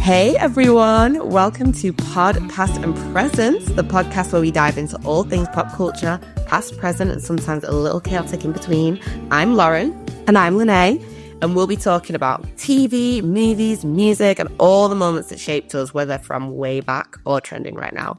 Hey everyone, welcome to Pod, Past and Present, the podcast where we dive into all things pop culture, past, present, and sometimes a little chaotic in between. I'm Lauren. And I'm Lene. And we'll be talking about TV, movies, music, and all the moments that shaped us, whether from way back or trending right now.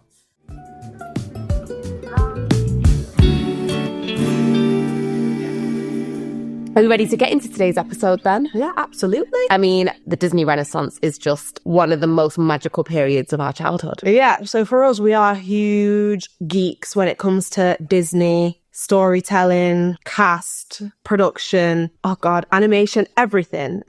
Are you ready to get into today's episode then? Yeah, absolutely. I mean, the Disney Renaissance is just one of the most magical periods of our childhood. Yeah, so for us, we are huge geeks when it comes to Disney, storytelling, cast, production, animation, everything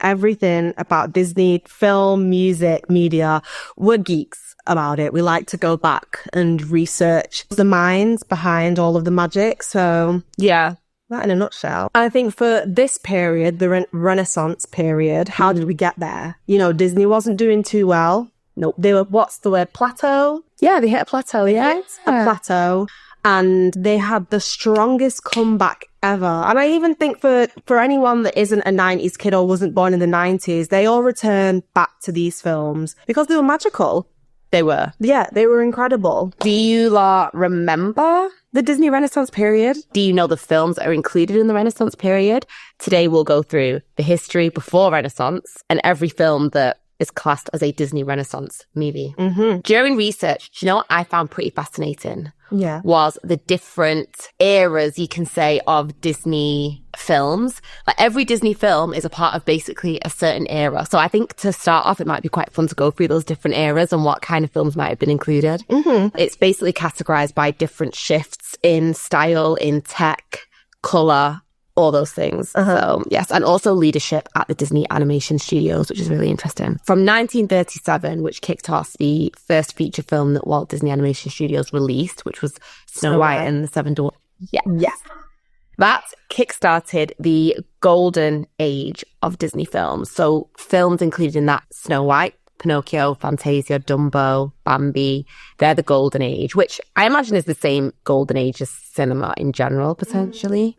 about Disney, film, music, media. We're geeks about it. We like to go back and research the minds behind all of the magic. So yeah. That in a nutshell. I think for this period, the Renaissance period, how did we get there? You know, Disney wasn't doing too well. Nope. They were, what's the word? Plateau? Yeah, they hit a plateau, yeah. A plateau. And they had the strongest comeback ever. And I even think for anyone that isn't a 90s kid or wasn't born in the 90s, they all returned back to these films because they were magical. They were. Yeah, they were incredible. Do you remember the Disney Renaissance period? Do you know the films that are included in the Renaissance period? Today we'll go through the history before Renaissance and every film that is classed as a Disney Renaissance movie. Mm-hmm. During research, do you know what I found pretty fascinating? Yeah. Was the different eras, you can say, of Disney films. Like every Disney film is a part of basically a certain era. So I think to start off, it might be quite fun to go through those different eras and what kind of films might have been included. Mm-hmm. It's basically categorized by different shifts in style, in tech, color, all those things. So yes, and also leadership at the Disney Animation Studios, which is really interesting. From 1937, which kicked off the first feature film that Walt Disney Animation Studios released, which was Snow White and the Seven Dwarfs. Yeah. Yes. That kickstarted the golden age of Disney films. So films included in that Snow White, Pinocchio, Fantasia, Dumbo, Bambi, they're the golden age, which I imagine is the same golden age as cinema in general, potentially.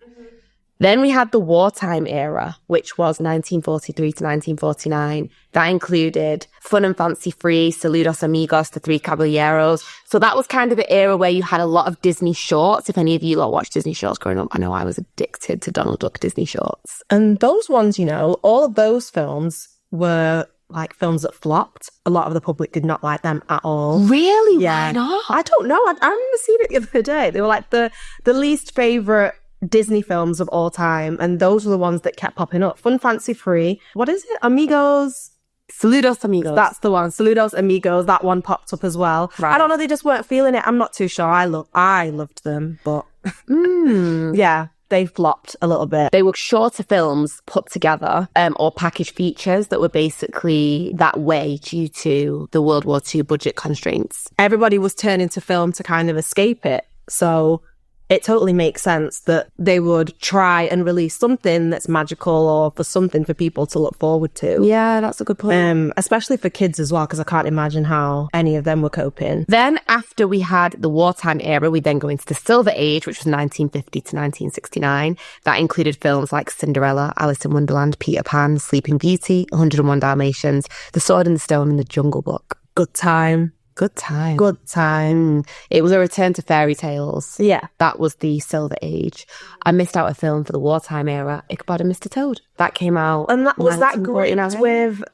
Then we had the wartime era, which was 1943 to 1949. That included Fun and Fancy Free, Saludos Amigos, The Three Caballeros. So that was kind of the era where you had a lot of Disney shorts. If any of you watched Disney shorts growing up, I know I was addicted to Donald Duck Disney shorts. And those ones, you know, all of those films were like films that flopped. A lot of the public did not like them at all. Really? Yeah. Why not? I don't know. I remember seeing it the other day. They were like the least favourite Disney films of all time, and those were the ones that kept popping up. Fun Fancy Free. What is it? Amigos? Saludos Amigos. That's the one. Saludos Amigos. That one popped up as well. Right. I don't know. They just weren't feeling it. I'm not too sure. I loved them, but yeah, they flopped a little bit. They were shorter films put together or package features that were basically that way due to the World War II budget constraints. Everybody was turning to film to kind of escape it. So it totally makes sense that they would try and release something that's magical or for something for people to look forward to. Yeah, that's a good point. Especially for kids as well, because I can't imagine how any of them were coping. Then after we had the wartime era, we then go into the Silver Age, which was 1950 to 1969. That included films like Cinderella, Alice in Wonderland, Peter Pan, Sleeping Beauty, 101 Dalmatians, The Sword and the Stone, and The Jungle Book. Good time. Good time. Good time. It was a return to fairy tales. Yeah. That was the Silver Age. I missed out a film for the wartime era, Ichabod and Mr. Toad. That came out. And that was that great with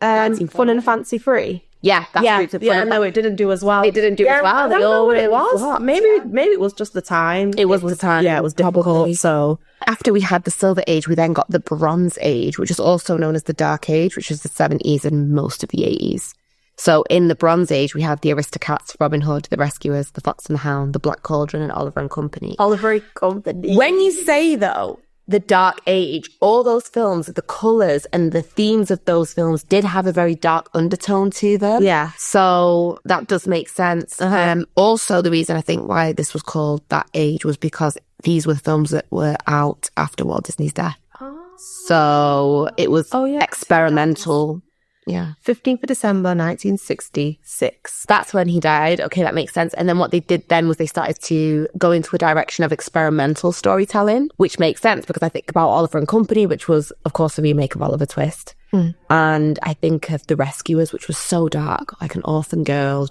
Fun and Fancy Free. Yeah, that's no, it didn't do as well. It didn't do as well. I don't know what it was. Maybe it was just the time. It was the time. Yeah, it was difficult. Probably. So after we had the Silver Age, we then got the Bronze Age, which is also known as the Dark Age, which is the 70s and most of the 80s. So in the Bronze Age, we have the Aristocats, Robin Hood, the Rescuers, the Fox and the Hound, the Black Cauldron, and Oliver and Company. Oliver and Company. When you say, though, the Dark Age, all those films, the colours and the themes of those films did have a very dark undertone to them. Yeah. So that does make sense. Also, the reason I think why this was called that age was because these were films that were out after Walt Disney's death. So it was experimental. Yeah. 15th of December, 1966. That's when he died. Okay, that makes sense. And then what they did then was they started to go into a direction of experimental storytelling, which makes sense because I think about Oliver and Company, which was, of course, a remake of Oliver Twist. And I think of The Rescuers, which was so dark, like an orphan girl.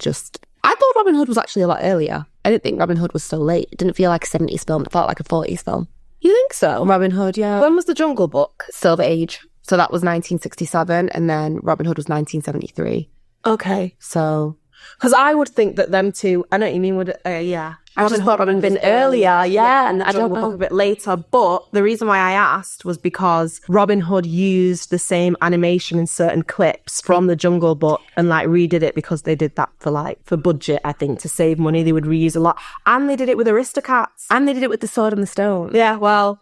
I thought Robin Hood was actually a lot earlier. I didn't think Robin Hood was so late. It didn't feel like a 70s film. It felt like a 40s film. You think so? Robin Hood, yeah. When was The Jungle Book? Silver Age. So that was 1967, and then Robin Hood was 1973. Okay. So... Because I would think that them two, I know what you mean, yeah. I just thought Robin Hood been earlier, yeah, and I don't know. A bit later, but the reason why I asked was because Robin Hood used the same animation in certain clips from The Jungle Book and like redid it because they did that for budget, I think, to save money. They would reuse a lot, and they did it with Aristocats, And they did it with The Sword and the Stone. Yeah, well,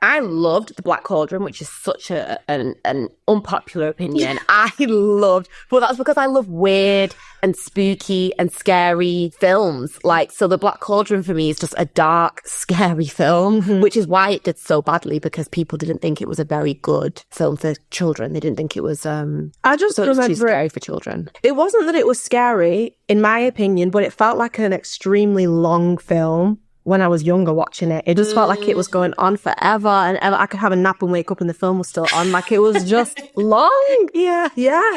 I loved The Black Cauldron, which is such an unpopular opinion. But that's because I love weird and spooky and scary films. Like, so The Black Cauldron for me is just a dark, scary film, which is why it did so badly, because people didn't think it was a very good film for children. They didn't think it was, I just so it was remember too scary for children. It wasn't that it was scary, in my opinion, but it felt like an extremely long film. When I was younger watching it, it just felt like it was going on forever and ever. I could have a nap and wake up and the film was still on. Like, it was just long. Yeah.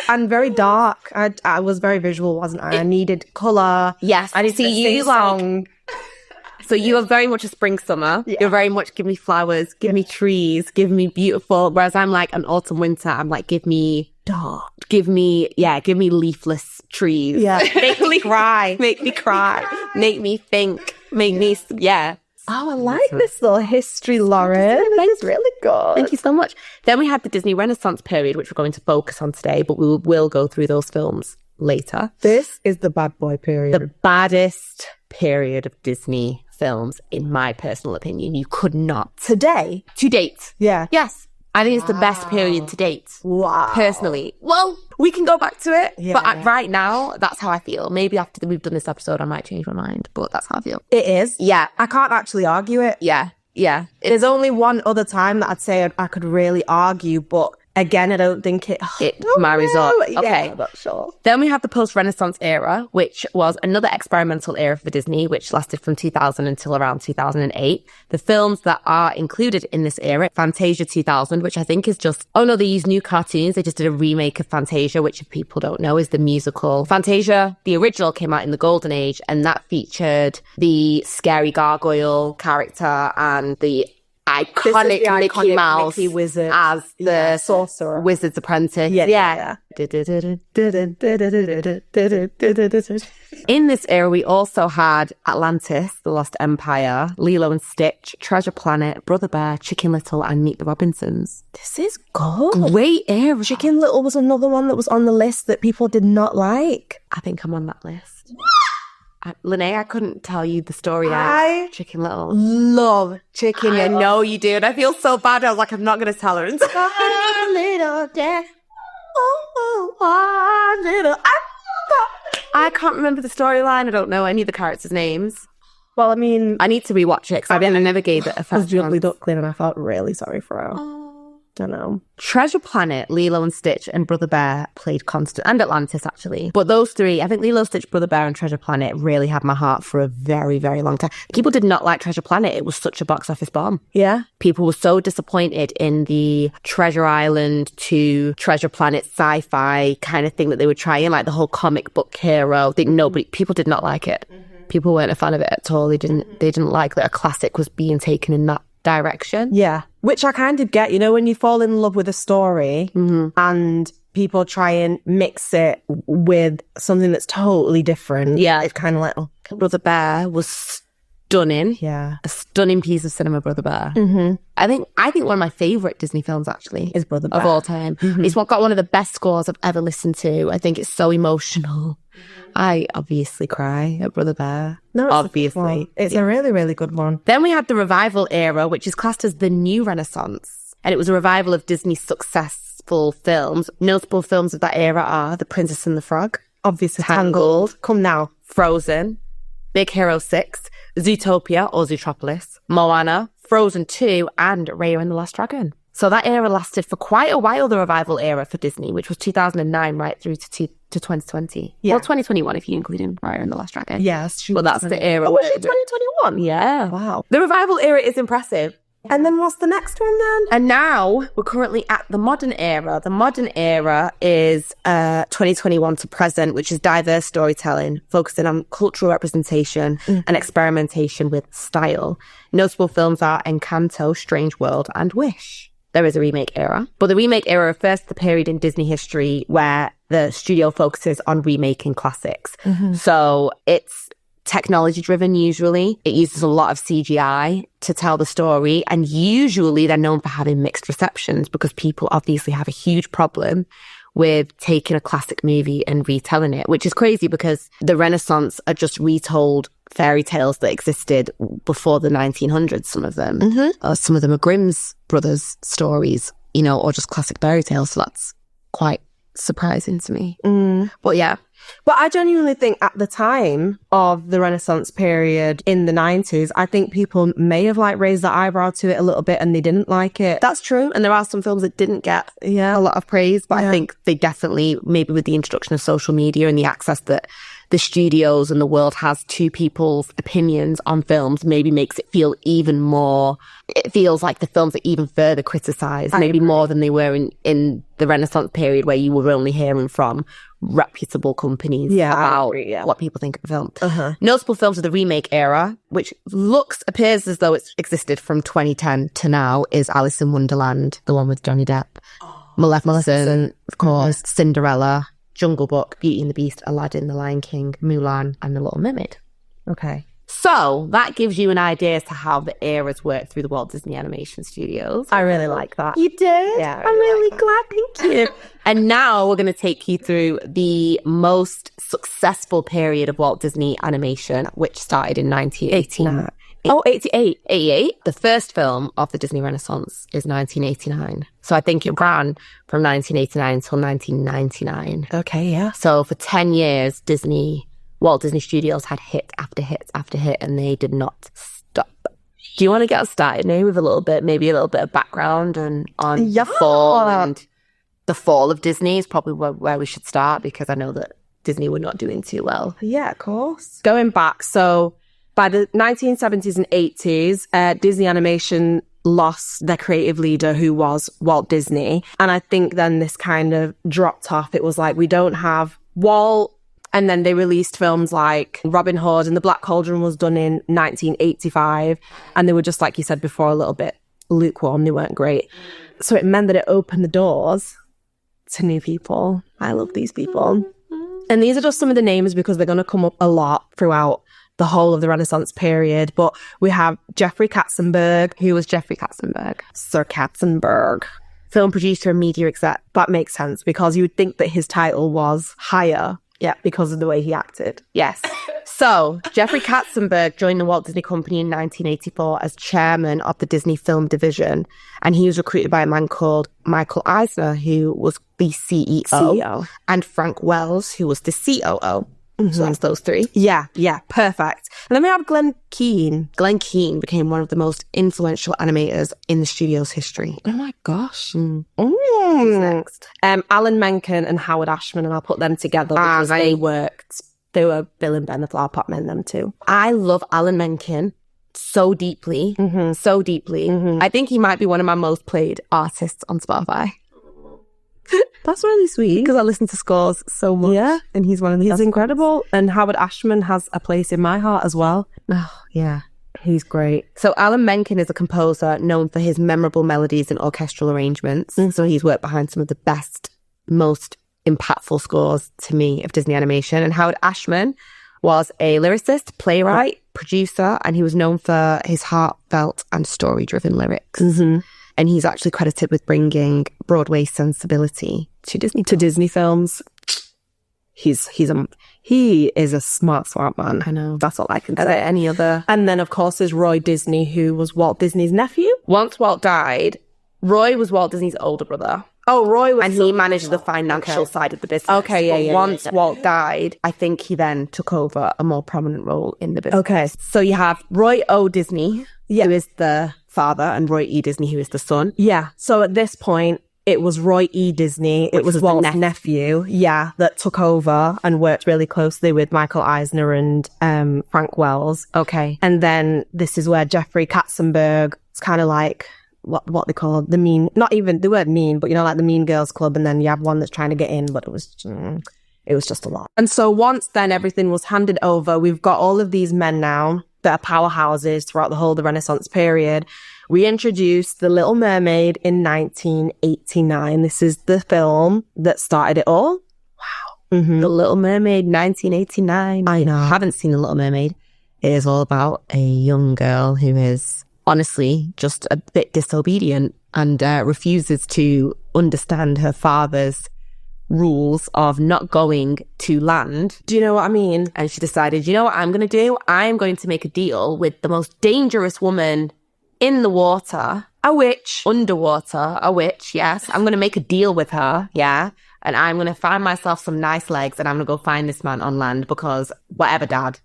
And very dark. I was very visual, wasn't I? I needed colour. Yes. I needed you song. So you are very much a spring summer. Yeah. You're very much give me flowers, give me trees, give me beautiful. Whereas I'm like an autumn winter. I'm like, give me dark. Give me leafless trees. Yeah. Make me cry. Make me cry. Make me think. Make me, yeah. Oh, I like this little history, Lauren. Thanks, really good. Thank you so much. Then we had the Disney Renaissance period, which we're going to focus on today, but we will go through those films later. This is the bad boy period. The baddest period of Disney films, in my personal opinion. You could not. To date? Yeah. Yes. I think it's the best period to date. Wow. Personally. Well, we can go back to it. Yeah. But right now, that's how I feel. Maybe after we've done this episode, I might change my mind. But that's how I feel. It is? Yeah. I can't actually argue it. Yeah. There's only one other time that I'd say I could really argue, but again, I don't think it marries up. Okay. Yeah, I'm not sure. Then we have the post-Renaissance era, which was another experimental era for Disney, which lasted from 2000 until around 2008. The films that are included in this era, Fantasia 2000, which I think is just, they use new cartoons. They just did a remake of Fantasia, which if people don't know is the musical. Fantasia, the original, came out in the Golden Age, and that featured the scary gargoyle character and the iconic Mickey Mouse Mickey wizard as the sorcerer, wizard's apprentice. Yeah. In this era, we also had Atlantis, The Lost Empire, Lilo and Stitch, Treasure Planet, Brother Bear, Chicken Little, and Meet the Robinsons. This is good. Great era. Chicken Little was another one that was on the list that people did not like. I think I'm on that list. Lene, I couldn't tell you the story I Chicken Little. Love Chicken Little. I know you do. And I feel so bad. I was like, I'm not going to tell her. Little day. Little. I can't remember the storyline. I don't know any of the characters' names. Well, I mean, I need to rewatch it because I never gave it a first chance. I was Julie Duckling and I felt really sorry for her. Don't know. Treasure Planet, Lilo and Stitch, and Brother Bear played constant, and Atlantis actually. But those three, I think Lilo, Stitch, Brother Bear, and Treasure Planet really had my heart for a very, very long time. People did not like Treasure Planet. It was such a box office bomb. Yeah. People were so disappointed in the Treasure Island to Treasure Planet sci-fi kind of thing that they were trying, like the whole comic book hero thing. People did not like it. People weren't a fan of it at all. They didn't like that a classic was being taken in that direction. Yeah. Which I kind of get, when you fall in love with a story and people try and mix it with something that's totally different. Yeah. It's kind of like, Brother Bear was stunning. Yeah. A stunning piece of cinema, Brother Bear. I think one of my favourite Disney films actually is Brother Bear. Of all time. It's got one of the best scores I've ever listened to. I think it's so emotional. I obviously cry at Brother Bear. No, obviously. It's a really, really good one. Then we had the revival era, which is classed as the new Renaissance. And it was a revival of Disney's successful films. Notable films of that era are The Princess and the Frog. Obviously. Tangled. Come now. Frozen. Big Hero 6. Zootopia or Zootropolis. Moana. Frozen 2. And Raya and the Last Dragon. So that era lasted for quite a while, the revival era for Disney, which was 2009 right through to 2020. Yeah. Well, 2021 if you include in Raya and the Last Dragon. Yes. Well, that's the era. Oh, was it 2021? Yeah. Wow. The revival era is impressive. And then what's the next one then? And now we're currently at the modern era. The modern era is 2021 to present, which is diverse storytelling, focusing on cultural representation and experimentation with style. Notable films are Encanto, Strange World, and Wish. There is a remake era, but the remake era refers to the period in Disney history where the studio focuses on remaking classics. So it's technology driven usually. It uses a lot of CGI to tell the story, and usually they're known for having mixed receptions because people obviously have a huge problem with taking a classic movie and retelling it, which is crazy because the Renaissance are just retold fairy tales that existed before the 1900s, some of them. Some of them are Grimm's brothers stories, you know, or just classic fairy tales. So that's quite surprising to me. But yeah. But I genuinely think at the time of the Renaissance period in the 90s, I think people may have like raised their eyebrow to it a little bit and they didn't like it. That's true. And there are some films that didn't get a lot of praise, but I think they definitely, maybe with the introduction of social media and the access that the studios and the world has to people's opinions on films, maybe makes it feel even more, it feels like the films are even further criticised, maybe more than they were in the Renaissance period where you were only hearing from reputable companies about what people think of the film. Notable films of the remake era, which appears as though it's existed from 2010 to now, is Alice in Wonderland, the one with Johnny Depp, Maleficent, of course, Cinderella, Jungle Book, Beauty and the Beast, Aladdin, The Lion King, Mulan, and The Little Mermaid. Okay. So that gives you an idea as to how the eras work through the Walt Disney Animation Studios. I really like that. You did? Yeah. I'm really glad. Thank you. And now we're going to take you through the most successful period of Walt Disney Animation, which started in 1989. 88. The first film of the Disney Renaissance is 1989. So I think it ran from 1989 until 1999. Okay, yeah. So for 10 years, Walt Disney Studios had hit after hit after hit, and they did not stop. Do you want to get us started now with maybe a little bit of background on the fall, and the fall of Disney is probably where we should start, because I know that Disney were not doing too well. Yeah, of course. Going back, so by the 1970s and 80s, Disney Animation lost their creative leader, who was Walt Disney. And I think then this kind of dropped off. It was like, we don't have Walt. And then they released films like Robin Hood, and The Black Cauldron was done in 1985. And they were just, like you said before, a little bit lukewarm. They weren't great. So it meant that it opened the doors to new people. I love these people. And these are just some of the names because they're going to come up a lot throughout the whole of the Renaissance period. But we have Jeffrey Katzenberg. Who was Jeffrey Katzenberg? Sir Katzenberg. Film producer and media exec. That makes sense because you would think that his title was higher. Yeah, because of the way he acted. Yes. So, Jeffrey Katzenberg joined the Walt Disney Company in 1984 as chairman of the Disney Film Division. And he was recruited by a man called Michael Eisner, who was the CEO. And Frank Wells, who was the COO. So it's those three. Yeah, perfect. And then we have Glenn Keane. Glenn Keane became one of the most influential animators in the studio's history. Oh my gosh. Who's next? Alan Menken and Howard Ashman, and I'll put them together because they worked. They were Bill and Ben the Flower Pot Men, them too. I love Alan Menken so deeply. So deeply. I think he might be one of my most played artists on Spotify. That's really sweet. Because I listen to scores so much. Yeah. And he's one of the He's incredible. And Howard Ashman has a place in my heart as well. Oh, yeah. He's great. So Alan Menken is a composer known for his memorable melodies and orchestral arrangements. So he's worked behind some of the best, most impactful scores to me of Disney animation. And Howard Ashman was a lyricist, playwright, producer, and he was known for his heartfelt and story-driven lyrics. And he's actually credited with bringing Broadway sensibility to Disney films. He is a smart man. I know. That's all I can Are say. there any other? And then, of course, there's Roy Disney, who was Walt Disney's nephew. Once Walt died, Roy was Walt Disney's older brother. Oh, Roy was... And he managed the financial side of the business. Okay, But once Walt died, I think he then took over a more prominent role in the business. Okay. So you have Roy O. Disney, who is the father, and Roy E. Disney, who is the son. Yeah. So at this point, it was Roy E. Disney. It was Walt's nephew, that took over and worked really closely with Michael Eisner and Frank Wells. Okay. And then this is where Jeffrey Katzenberg, it's kind of like what they call the mean, not even, they weren't mean, but like the Mean Girls Club, and then you have one that's trying to get in, but it was just a lot. And so once then everything was handed over, we've got all of these men now that are powerhouses throughout the whole of the Renaissance period. We introduced The Little Mermaid in 1989. This is the film that started it all. Wow. Mm-hmm. The Little Mermaid, 1989. I know. I haven't seen The Little Mermaid. It is all about a young girl who is honestly just a bit disobedient and refuses to understand her father's rules of not going to land. Do you know what I mean? And she decided, you know what I'm going to do? I'm going to make a deal with the most dangerous woman in the water, a witch, underwater, a witch, yes. I'm going to make a deal with her, yeah. And I'm going to find myself some nice legs and I'm going to go find this man on land because whatever, Dad.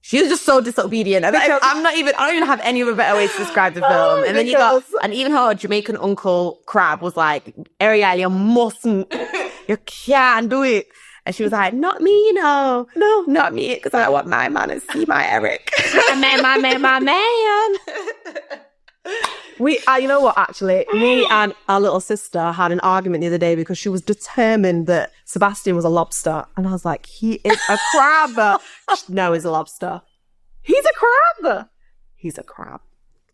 She was just so disobedient. And I don't even have any other better way to describe the film. And then and even her Jamaican uncle Crab was like, Ariel, you mustn't, you can't do it. And she was like, not me, no, not me, because I want my man to see my Eric. my man. You know what, actually, me and our little sister had an argument the other day because she was determined that Sebastian was a lobster. And I was like, he is a crab. No, he's a lobster. He's a crab. He's a crab.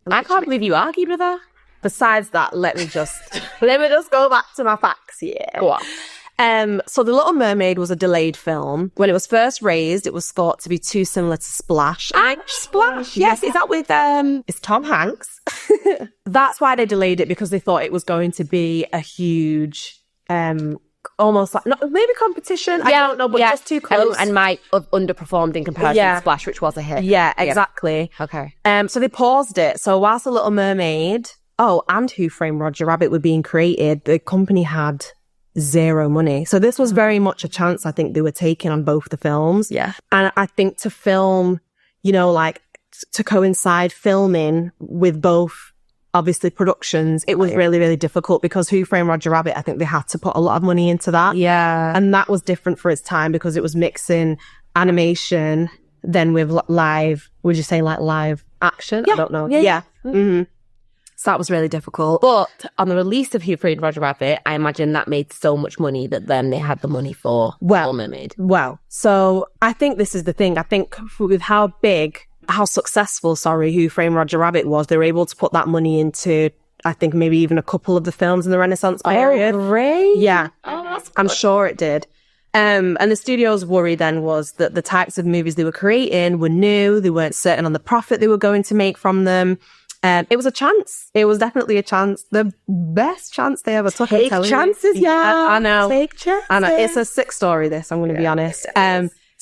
I can't believe you argued with her. Besides that, let me just go back to my facts here. Go on. So The Little Mermaid was a delayed film. When it was first raised, it was thought to be too similar to Splash. Splash, yes. Is that with it's Tom Hanks. That's why they delayed it, because they thought it was going to be a huge, almost like, maybe competition. I don't know, but just too close. And might have underperformed in comparison to Splash, which was a hit. Yeah, exactly. Yeah. Okay. So they paused it. So whilst The Little Mermaid, and Who Framed Roger Rabbit were being created, the company had zero money. So this was very much a chance I think they were taking on both the films. Yeah. And I think to film, to coincide filming with both, obviously, productions, it was really, really difficult because Who Framed Roger Rabbit, I think they had to put a lot of money into that. Yeah. And that was different for its time because it was mixing animation then with live, would you say like live action? Yeah. I don't know. Yeah. Mm-hmm. So that was really difficult. But on the release of Who Framed Roger Rabbit, I imagine that made so much money that then they had the money for Little Mermaid. Well, so I think this is the thing. I think with how successful, Who Framed Roger Rabbit was, they were able to put that money into, I think, maybe even a couple of the films in the Renaissance period. Oh, great. Yeah. Oh, that's good. I'm sure it did. And the studio's worry then was that the types of movies they were creating were new. They weren't certain on the profit they were going to make from them. It was a chance. It was definitely a chance. The best chance they ever took. Take chances, yeah. I know. Take chances. I know. It's a sick story, this, I'm going to be honest.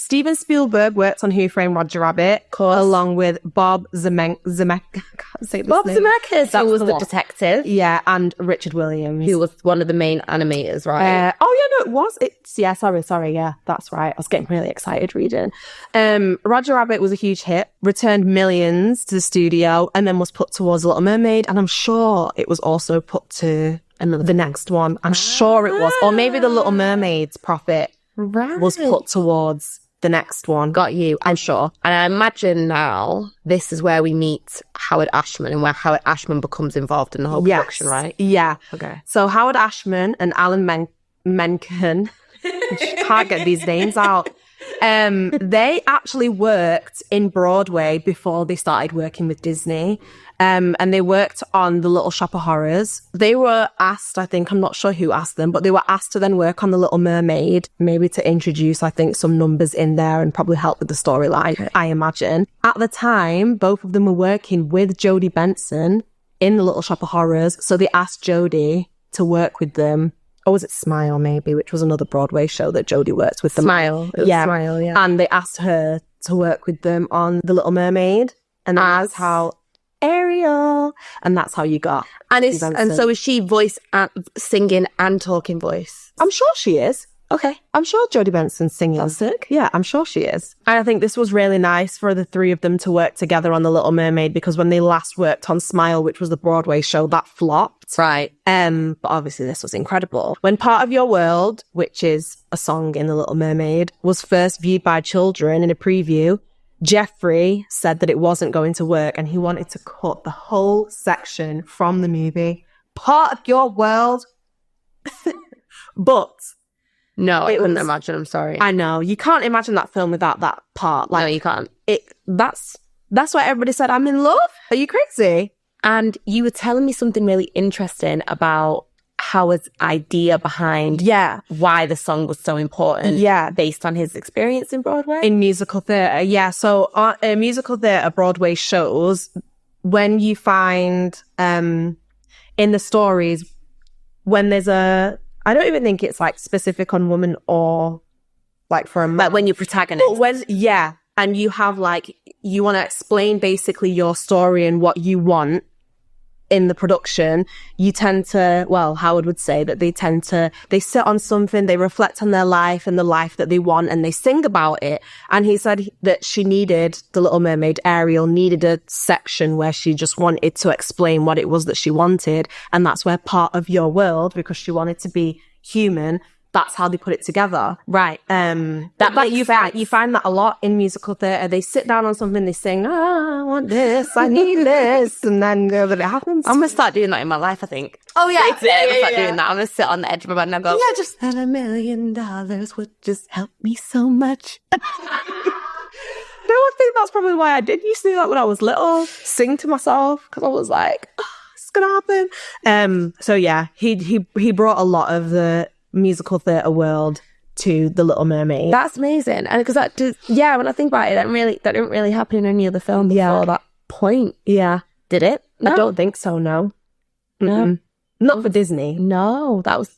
Steven Spielberg worked on Who Framed Roger Rabbit, along with Bob Zemeckis. I can't say this Bob name. Zemeckis, who was the detective. Yeah, and Richard Williams. Who was one of the main animators, right? It was. Sorry, yeah, that's right. I was getting really excited reading. Roger Rabbit was a huge hit, returned millions to the studio, and then was put towards Little Mermaid, and I'm sure it was also put to the next one. I'm sure it was. Or maybe the Little Mermaid's profit was put towards the next one. Got you, I'm sure. And I imagine now this is where we meet Howard Ashman and where Howard Ashman becomes involved in the whole production, right? Yeah. Okay. So Howard Ashman and Alan Menken, can't get these names out. They actually worked in Broadway before they started working with Disney. And they worked on The Little Shop of Horrors. They were asked, I think, I'm not sure who asked them, but they were asked to then work on The Little Mermaid, maybe to introduce, I think, some numbers in there and probably help with the storyline, I imagine. At the time, both of them were working with Jodie Benson in The Little Shop of Horrors. So they asked Jodie to work with them. Or was it Smile, maybe, which was another Broadway show that Jodie worked with them. Smile. Smile, yeah. And they asked her to work with them on The Little Mermaid. And that's how Ariel. And that's how you got. And so is she singing and talking voice? I'm sure she is. Okay. I'm sure Jodie Benson's singing. That's sick. Yeah, I'm sure she is. And I think this was really nice for the three of them to work together on The Little Mermaid, because when they last worked on Smile, which was the Broadway show, that flopped. Right. But obviously this was incredible. When Part of Your World, which is a song in The Little Mermaid, was first viewed by children in a preview, Jeffrey said that it wasn't going to work and he wanted to cut the whole section from the movie. Part of Your World. But no, I couldn't imagine. I'm sorry. I know. You can't imagine that film without that part. No, you can't. That's why everybody said, I'm in love. Are you crazy? And you were telling me something really interesting about Howard's idea behind why the song was so important. Yeah. Based on his experience in Broadway? In musical theatre, yeah. So musical theatre, Broadway shows, when you find in the stories, when there's I don't even think it's like specific on woman or like for a man. Like when you're protagonist. And you have like, you want to explain basically your story and what you want in the production, you tend to, well, Howard would say that they sit on something, they reflect on their life and the life that they want, and they sing about it. And he said that she needed, The Little Mermaid, Ariel, needed a section where she just wanted to explain what it was that she wanted. And that's where Part of Your World, because she wanted to be human, that's how they put it together. Right. You find that a lot in musical theatre. They sit down on something, they sing, I want this, I need this, and then it happens. I'm going to start doing that in my life, I think. Oh, yeah. Start doing that. I'm going to sit on the edge of my bed and I'll go, yeah, just $1 million would just help me so much. No, I think that's probably why I did used to do that when I was little. Sing to myself, because I was like, it's going to happen. So yeah, he brought a lot of the musical theatre world to The Little Mermaid. That's amazing. And because when I think about it, that didn't really happen in any other film before that point. Yeah. Did it? No. I don't think so, no. No. Not for Disney. No, that was...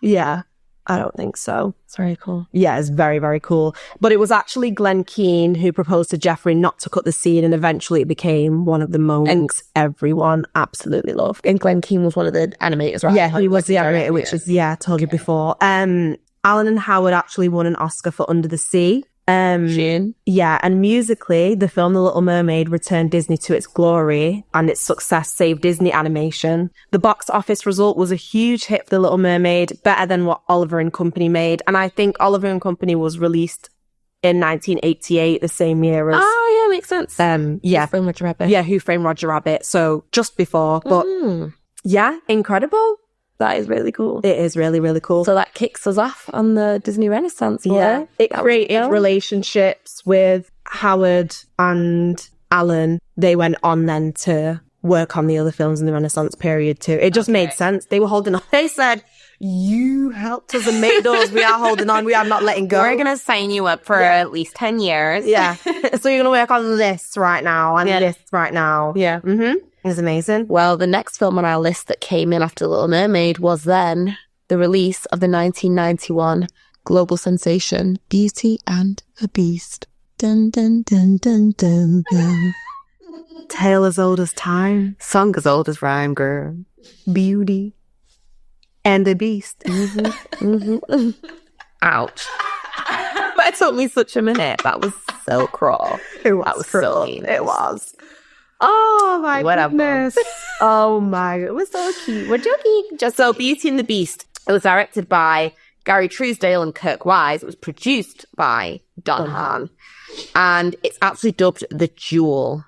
Yeah, I don't think so. It's very cool. Yeah, it's very, very cool. But it was actually Glenn Keane who proposed to Jeffrey not to cut the scene, and eventually it became one of the moments everyone absolutely loved. And Glenn Keane was one of the animators, right? Yeah, he was the animator, which is, I told you before. Alan and Howard actually won an Oscar for Under the Sea. Yeah, and musically, the film The Little Mermaid returned Disney to its glory, and its success saved Disney Animation. The box office result was a huge hit for The Little Mermaid, better than what Oliver and Company made. And I think Oliver and Company was released in 1988, the same year as... Oh, yeah, makes sense. Yeah. Who Framed Roger Rabbit. Yeah, Who Framed Roger Rabbit. So just before, but yeah, incredible. That is really cool. It is really, really cool. So that kicks us off on the Disney Renaissance. Yeah. It created relationships with Howard and Alan. They went on then to work on the other films in the Renaissance period too. It just made sense. They were holding on. They said, you helped us and made those. We are holding on. We are not letting go. We're going to sign you up for at least 10 years. Yeah. So you're going to work on this right now and this right now. Yeah. Mm-hmm. It's amazing. Well, the next film on our list that came in after Little Mermaid was then the release of the 1991 global sensation, Beauty and the Beast. Dun, dun, dun, dun, dun, dun. Tale as old as time. Song as old as rhyme, girl. Beauty and the Beast. Ouch. But it took me such a minute. That was so cruel. It was that was cruel. so mean. It was. Oh my goodness. Oh my, it was so cute. We're joking. Just so Beauty and the Beast. It was directed by Gary Truesdale and Kirk Wise. It was produced by Don Hahn. And it's actually dubbed the jewel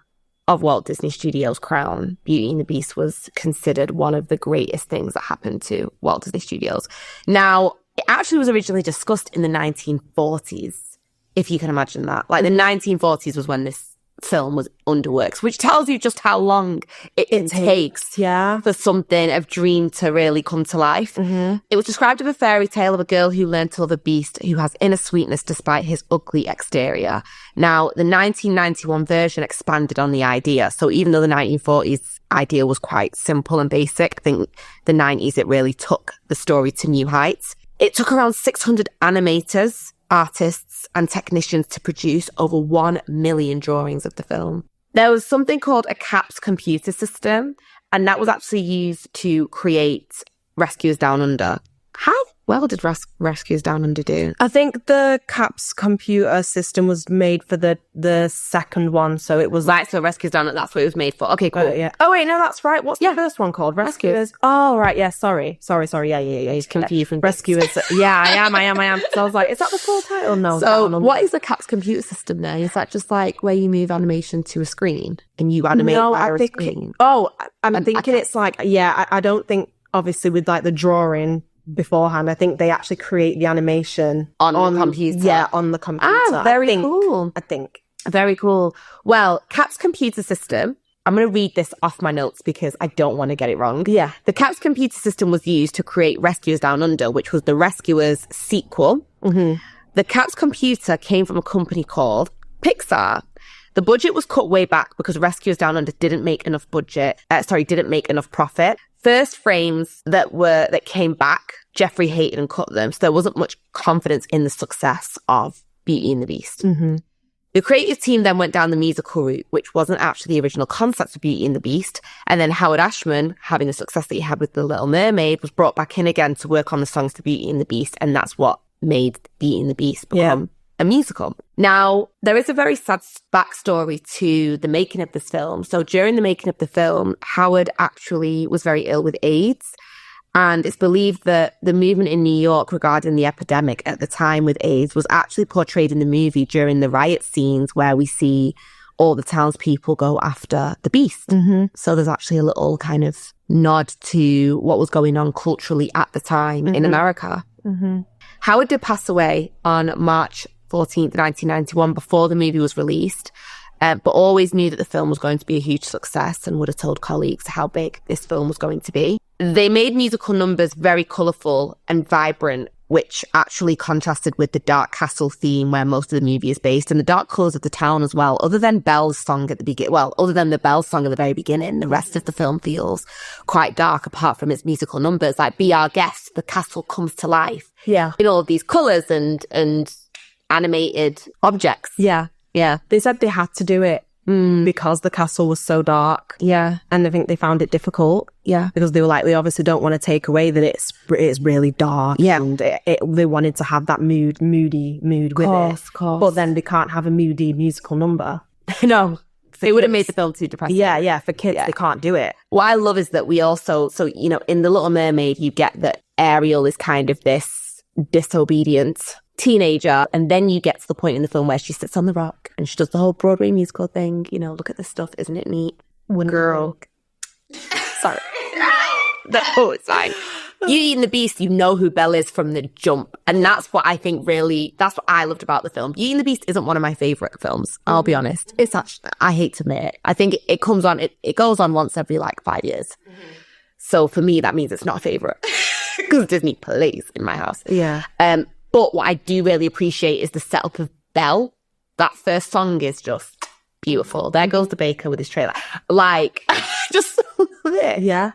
of Walt Disney Studios' crown. Beauty and the Beast was considered one of the greatest things that happened to Walt Disney Studios. Now, it actually was originally discussed in the 1940s, if you can imagine that. Like the 1940s was when this film was underworks, which tells you just how long it takes for something, a dream to really come to life. It was described as a fairy tale of a girl who learned to love a beast who has inner sweetness despite his ugly exterior. Now, the 1991 version expanded on the idea. So even though the 1940s idea was quite simple and basic, I think the 90s, it really took the story to new heights. It took around 600 animators, artists and technicians to produce over 1 million drawings of the film. There was something called a CAPS computer system, and that was actually used to create Rescuers Down Under. How well did Rescuers Down Under do? I think the CAPS computer system was made for the second one, so it was Right, so Rescuers Down Under, that's what it was made for. Okay, cool. yeah. Oh wait, no, that's right. What's the first one called? Rescuers. Oh right, yeah. Sorry. Yeah. He's confused from Rescuers. Yeah, I am. So I was like, is that the full title? No. So what is the CAPS computer system then? Is that just like where you move animation to a screen and you animate via a screen? I'm thinking it's like, I don't think, obviously with like the drawing beforehand, I think they actually create the animation on the computer. Yeah, on the computer. Very cool. I think. Very cool. Well, CAPS computer system, I'm going to read this off my notes because I don't want to get it wrong. Yeah. The CAPS computer system was used to create Rescuers Down Under, which was the Rescuers sequel. Mm-hmm. The CAPS computer came from a company called Pixar. The budget was cut way back because Rescuers Down Under didn't make enough profit. First frames that came back, Jeffrey hated and cut them, so there wasn't much confidence in the success of Beauty and the Beast. Mm-hmm. The creative team then went down the musical route, which wasn't actually the original concept of Beauty and the Beast. And then Howard Ashman, having the success that he had with The Little Mermaid, was brought back in again to work on the songs to Beauty and the Beast. And that's what made Beauty and the Beast become a musical. Now, there is a very sad backstory to the making of this film. So during the making of the film, Howard actually was very ill with AIDS. And it's believed that the movement in New York regarding the epidemic at the time with AIDS was actually portrayed in the movie during the riot scenes where we see all the townspeople go after the Beast. Mm-hmm. So there's actually a little kind of nod to what was going on culturally at the time in America. Mm-hmm. Howard did pass away on March 14th, 1991, before the movie was released. But always knew that the film was going to be a huge success and would have told colleagues how big this film was going to be. They made musical numbers very colourful and vibrant, which actually contrasted with the dark castle theme where most of the movie is based, and the dark colours of the town as well. Other than Belle's song at the beginning, other than the Belle song at the very beginning, the rest of the film feels quite dark apart from its musical numbers. Like Be Our Guest, the castle comes to life. Yeah. In all of these colours and animated objects. Yeah. Yeah. They said they had to do it because the castle was so dark. Yeah. And I think they found it difficult. Yeah. Because they were like, we obviously don't want to take away that it's really dark. Yeah. And they wanted to have that moody mood with it. Course. But then they can't have a moody musical number. No. They would have made the film too depressing. Yeah. For kids, they can't do it. What I love is that we also, in The Little Mermaid, you get that Ariel is kind of this disobedient teenager, and then you get to the point in the film where she sits on the rock and she does the whole Broadway musical thing. Look at this stuff, isn't it neat? Girl. Sorry. No, it's fine. Beauty and the Beast, you know who Belle is from the jump. And that's what I think that's what I loved about the film. Beauty and the Beast isn't one of my favourite films, I'll be honest. It's actually, I hate to admit it. I think it comes on, it goes on once every 5 years. So for me, that means it's not a favourite. Because Disney plays in my house. Yeah. But what I do really appreciate is the setup of Belle. That first song is just beautiful. There goes the baker with his trailer. Just it. Yeah.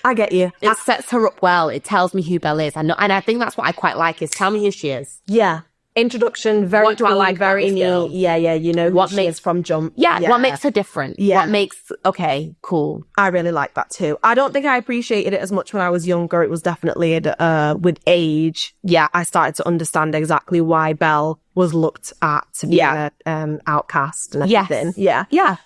I get you. It sets her up well. It tells me who Belle is. And I think that's what I quite like is tell me who she is. Yeah. Introduction, very what do I like very new. Yeah, what she is from Jump. Yeah, what makes her different? Yeah. What makes, okay, cool. I really like that too. I don't think I appreciated it as much when I was younger. It was definitely with age. Yeah, I started to understand exactly why Belle was looked at to be an outcast and everything. Yes. Yeah.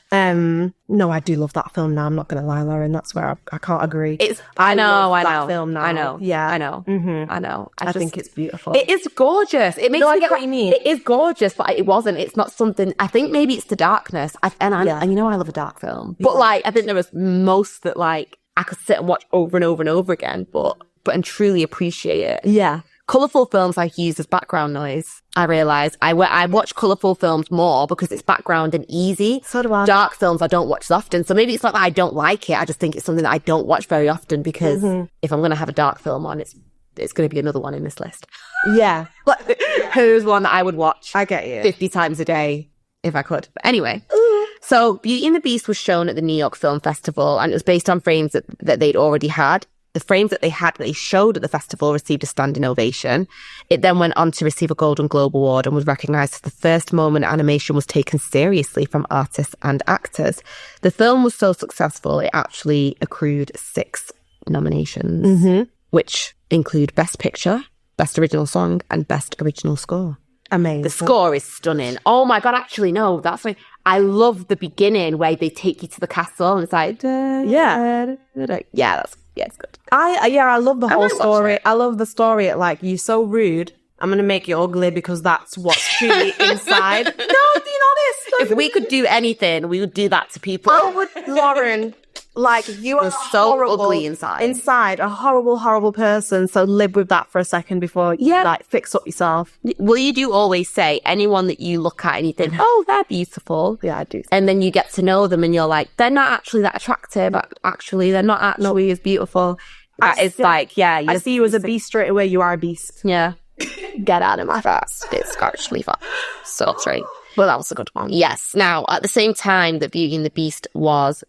No, I do love that film now. I'm not going to lie, Lauren. That's where I can't agree. I know. That film now. I know. Yeah. I know. Mm-hmm. I know. I think it's beautiful. It is gorgeous. It makes I get what you mean. It is gorgeous, but it wasn't. It's not something. I think maybe it's the darkness. And I love a dark film, but I think there was most that I could sit and watch over and over and over again, but truly appreciate it. Yeah. Colourful films I use as background noise. I realise I watch colourful films more because it's background and easy. So do I. Dark films I don't watch as often. So maybe it's not that I don't like it. I just think it's something that I don't watch very often because if I'm going to have a dark film on, it's going to be another one in this list. Yeah. Who's one that I would watch? I get you. 50 times a day if I could. But anyway. So Beauty and the Beast was shown at the New York Film Festival and it was based on frames that they'd already had. The frames that they showed at the festival received a standing ovation. It then went on to receive a Golden Globe Award and was recognised as the first moment animation was taken seriously from artists and actors. The film was so successful, it actually accrued 6 nominations, which include Best Picture, Best Original Song and Best Original Score. Amazing. The score is stunning. Oh my God, actually, no, that's why I love the beginning where they take you to the castle and it's like, it's good. I love the whole might watch story. it. I love the story. Like, you're so rude. I'm going to make you ugly because that's what's truly inside. No, being honest. If we could do anything, we would do that to people. I would, Lauren, like, you are so horrible ugly inside. Inside, a horrible, horrible person. So live with that for a second before you, like, fix up yourself. Well, you do always say, anyone that you look at and you think, oh, they're beautiful. Yeah, I do. And then you get to know them and you're like, they're not actually that attractive. Actually, they're not actually as beautiful. It's like, I see you as a beast straight away. You are a beast. Yeah. Get out of my face. It's actually fun. So straight. Well, that was a good one. Yes. Now, at the same time that Beauty and the Beast at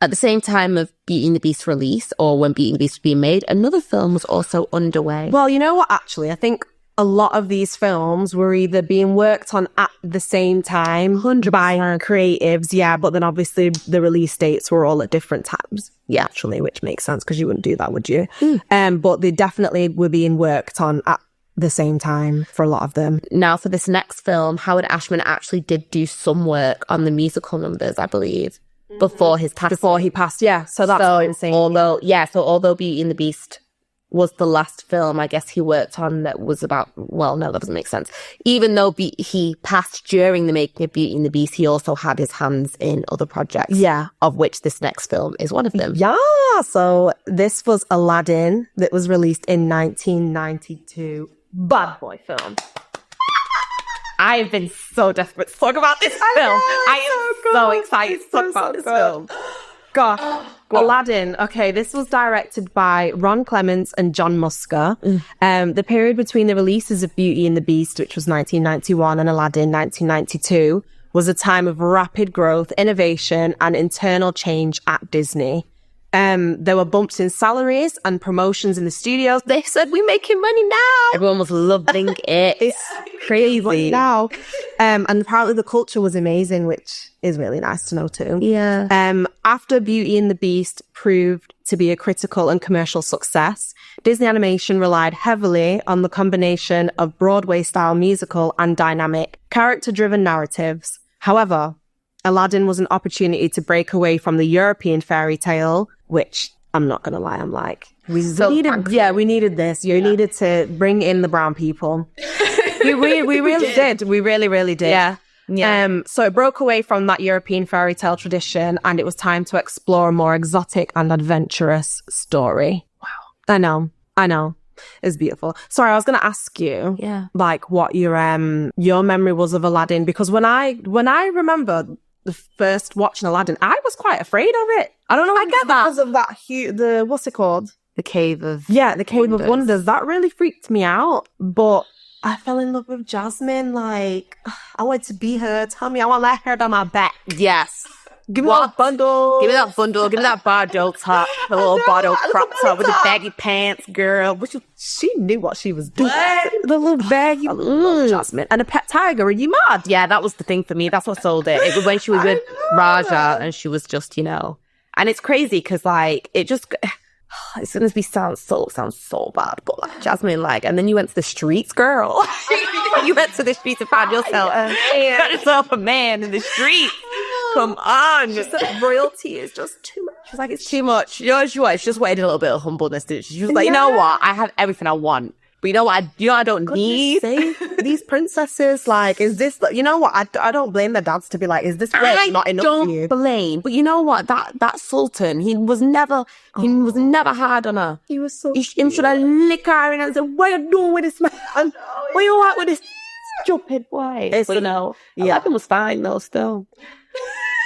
the same time of Beauty and the Beast release, or when Beauty and the Beast was being made, another film was also underway. Well, you know what, actually, I think a lot of these films were either being worked on at the same time by creatives, but then obviously the release dates were all at different times. Yeah, actually, which makes sense because you wouldn't do that, would you? But they definitely were being worked on at the same time for a lot of them. Now, for this next film, Howard Ashman actually did do some work on the musical numbers, I believe, before his passing. Before he passed, yeah. So that's insane. Although Beauty and the Beast was the last film, I guess, he worked on that was about, well, no, that doesn't make sense. Even though he passed during the making of Beauty and the Beast, he also had his hands in other projects. Yeah. Of which this next film is one of them. Yeah. So this was Aladdin that was released in 1992. Bad boy film. I have been so desperate to talk about this film. I am so excited to talk about this film. Gosh. Aladdin. Okay, this was directed by Ron Clements and John Musker. The period between the releases of Beauty and the Beast, which was 1991, and Aladdin, 1992, was a time of rapid growth, innovation, and internal change at Disney. There were bumps in salaries and promotions in the studios. They said, we're making money now. Everyone was loving it. It's crazy now. And apparently the culture was amazing, which is really nice to know too. Yeah. After Beauty and the Beast proved to be a critical and commercial success, Disney Animation relied heavily on the combination of Broadway-style musical and dynamic, character-driven narratives. However, Aladdin was an opportunity to break away from the European fairy tale, which I'm not going to lie, I'm like, we needed this. You needed to bring in the brown people. we really did. We really, really did. Yeah. So it broke away from that European fairy tale tradition, and it was time to explore a more exotic and adventurous story. Wow. I know. It's beautiful. Sorry, I was going to ask you, like, what your memory was of Aladdin, because when I remember the first watching Aladdin, I was quite afraid of it. I don't know. I get that because of that what's it called? The Cave of the Cave of Wonders. That really freaked me out. But I fell in love with Jasmine. Like, I wanted to be her. Tell me, I want that hair down my back. Yes. Give me that bundle. Give me that bundle. Give me that Bardo top. The little Bardo crop top with the baggy pants, girl. She knew what she was doing. The little baggy Jasmine. And a pet tiger. Are you mad? Yeah, that was the thing for me. That's what sold it. It was when she was with Raja and she was just, And it's crazy because, like, it just... It's going to sound so bad, but like Jasmine, like, and then you went to the streets, girl. You went to the streets and found yourself. Got yourself a man in the streets. Come on. She said royalty is just too much. She's like, it's too much. You know what she was? She just wanted a little bit of humbleness, didn't she? She was like, you know what? I have everything I want. But you know what? I don't need these princesses. Like, is this? You know what? I don't blame the dads to be like, is this not enough for you? I don't blame. But you know what? That sultan, he was never hard on her. He was so. He should have licked her in and said, "What are you doing with this man? What you want with this stupid boy?" Aladdin was fine though. Still,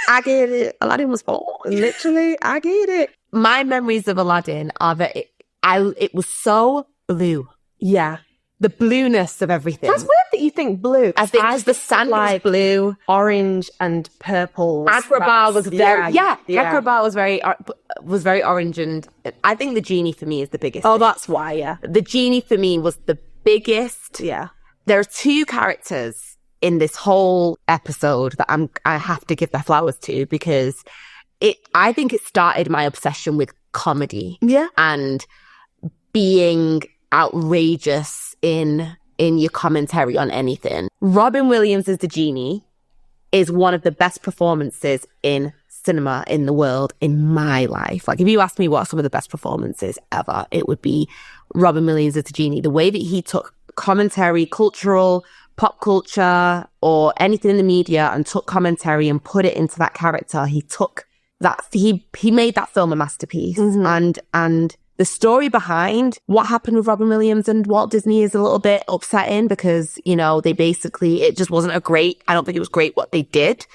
I get it. Aladdin was fine. Literally, I get it. My memories of Aladdin are that it was so blue. Yeah. The blueness of everything. That's weird that you think blue. I think the sand was blue. Orange and purple. Agrabah was very... Yeah. Agrabah was very orange, and I think the genie for me is the biggest. Oh, that's why, yeah. The genie for me was the biggest. Yeah. There are two characters in this whole episode that I have to give their flowers to, because I think it started my obsession with comedy. Yeah. And being outrageous in your commentary on anything. Robin Williams as the genie is one of the best performances in cinema in the world in my life. Like, if you ask me what are some of the best performances ever, it would be Robin Williams as the genie. The way that he took commentary, cultural, pop culture, or anything in the media, and took commentary and put it into that character. He took that, he made that film a masterpiece. And the story behind what happened with Robin Williams and Walt Disney is a little bit upsetting because, you know, they basically, it just wasn't I don't think it was great what they did.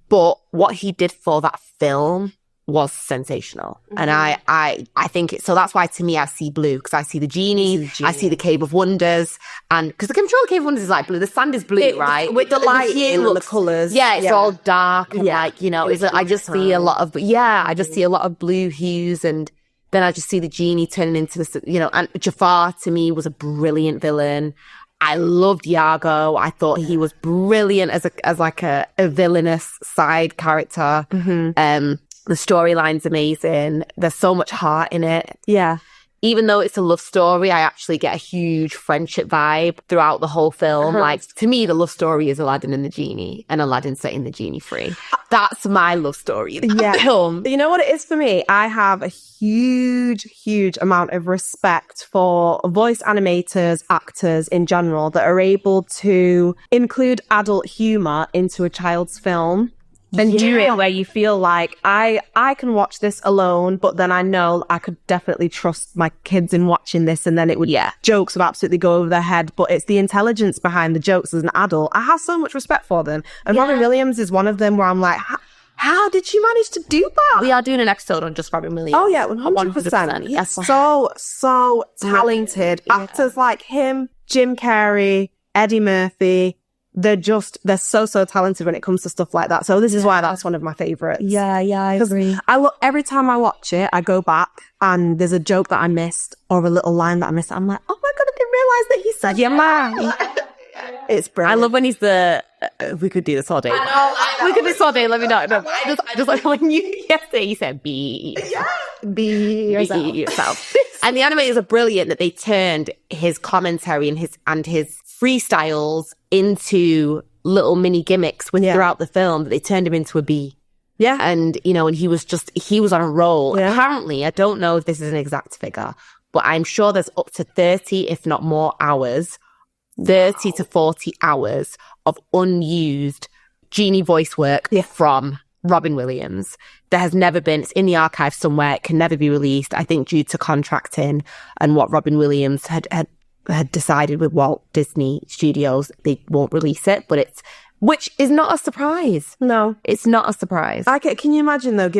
But what he did for that film was sensational. And I think so that's why to me I see blue, because I see the genie, I see the Cave of Wonders, and because the control Cave of Wonders is like blue, the sand is blue, right? With the lighting and the colours. Yeah, it's all dark and like, you know, I just see a lot of, I just see a lot of blue hues, and then I just see the genie turning into this, you know, and Jafar to me was a brilliant villain. I loved Iago. I thought he was brilliant as a villainous side character. The storyline's amazing. There's so much heart in it. Yeah. Even though it's a love story, I actually get a huge friendship vibe throughout the whole film. Like, to me, the love story is Aladdin and the genie, and Aladdin setting the genie free. That's my love story in that film. You know what it is for me? I have a huge amount of respect for voice animators, actors in general, that are able to include adult humor into a child's film. And do it where you feel like I can watch this alone, but then I know I could definitely trust my kids in watching this, and then it would jokes would absolutely go over their head. But it's the intelligence behind the jokes as an adult. I have so much respect for them. And Robin Williams is one of them where I'm like, how did she manage to do that? We are doing an episode on just Robin Williams. Oh yeah, 100%. Yes. So talented. Actors like him, Jim Carrey, Eddie Murphy. They're so talented when it comes to stuff like that. So this is why that's one of my favorites. Yeah, I agree. Every time I watch it, I go back and there's a joke that I missed or a little line that I missed. I'm like, oh my God, I didn't realize that he said, It's brilliant. I love when he's we could do this all day. I know. We could do this all day. Let me know. No, I just like when yesterday you said be yourself. And the animators are brilliant that they turned his commentary and his freestyles into little mini gimmicks throughout the film. They turned him into a bee. Yeah. And, you know, and he was on a roll. Yeah. Apparently, I don't know if this is an exact figure, but I'm sure there's up to 30, if not more hours, 30 to 40 hours of unused genie voice work from Robin Williams. There has never been, it's in the archive somewhere, it can never be released, I think due to contracting and what Robin Williams had decided with Walt Disney Studios. They won't release it, but which is not a surprise. No. It's not a surprise. Can you imagine though,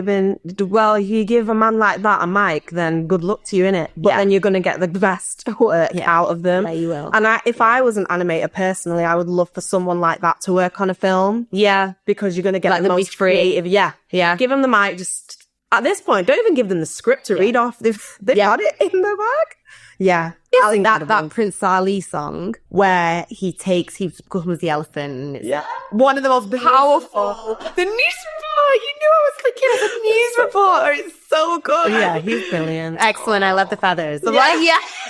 you give a man like that a mic, then good luck to you, innit? But then you're going to get the best work out of them. Yeah, you will. And if I was an animator personally, I would love for someone like that to work on a film. Yeah. Because you're going to get the most creative. Yeah. Give them the mic, just at this point, don't even give them the script to read off. They've got it in their bag. Yeah. I think that Prince Ali song where he becomes the elephant. It's one of the most powerful. The news reporter. You knew I was thinking as a news reporter. It's so good. Yeah, he's brilliant. Excellent. I love the feathers. I'm like, yes.